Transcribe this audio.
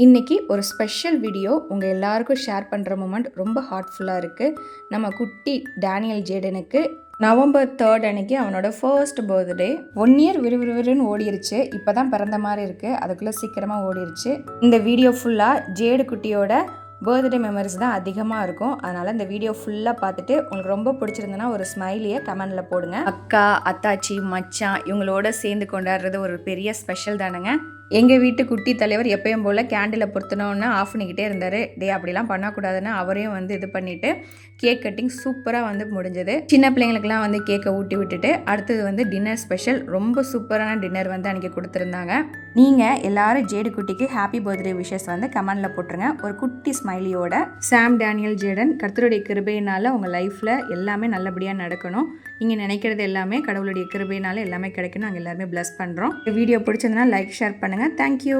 இன்றைக்கி ஒரு special video உங்கள் எல்லாருக்கும் ஷேர் பண்ணுற மூமெண்ட் ரொம்ப ஹார்ட்ஃபுல்லாக இருக்குது. நம்ம குட்டி டேனியல் ஜேடனுக்கு நவம்பர் 3 அன்னைக்கு அவனோட ஃபர்ஸ்ட் பர்த்டே. 1 இயர் விறுவிறுன்னு ஓடிருச்சு. இப்போ தான் பிறந்த மாதிரி இருக்குது, அதுக்குள்ளே சீக்கிரமாக ஓடிருச்சு. இந்த வீடியோ ஃபுல்லாக ஜேடு குட்டியோட பர்த்டே மெமரிஸ் தான் அதிகமாக இருக்கும். அதனால் இந்த வீடியோ ஃபுல்லாக பார்த்துட்டு உங்களுக்கு ரொம்ப பிடிச்சிருந்ததுன்னா ஒரு ஸ்மைலியை கமெண்டில் போடுங்க. அக்கா, அத்தாச்சி, மச்சான் இவங்களோட சேர்ந்து கொண்டாடுறது ஒரு பெரிய ஸ்பெஷல் தானேங்க. எங்கள் வீட்டு குட்டி தலைவர் எப்பயும் போல் கேண்டிலை பொறுத்தனோன்னு ஆஃப் பண்ணிக்கிட்டே இருந்தார். அப்படிலாம் பண்ணக்கூடாதுன்னு அவரையும் இது பண்ணிவிட்டு கேக் கட்டிங் சூப்பராக முடிஞ்சது. சின்ன பிள்ளைங்களுக்குலாம் கேக்கை ஊட்டி விட்டுட்டு அடுத்தது டின்னர் ஸ்பெஷல். ரொம்ப சூப்பரான டின்னர் அன்றைக்கி கொடுத்துருந்தாங்க. நீங்கள் எல்லாரும் ஜேடு குட்டிக்கு ஹாப்பி பர்த்டே விஷஸ் கமெண்டில் போட்டுருங்க ஒரு குட்டி ஸ்மைலியோட. சாம் டேனியல் ஜேடன், கர்த்தருடைய கிருபையினால் உங்கள் லைஃப்பில் எல்லாமே நல்லபடியாக நடக்கணும். நீங்கள் நினைக்கிறது எல்லாமே கடவுளுடைய கிருபையினால் எல்லாமே கிடைக்கணும். நாங்கள் எல்லாருமே பிளஸ் பண்ணுறோம். வீடியோ பிடிச்சிருந்தனா லைக், ஷேர் பண்ணுங்கள். தேங்க்யூ.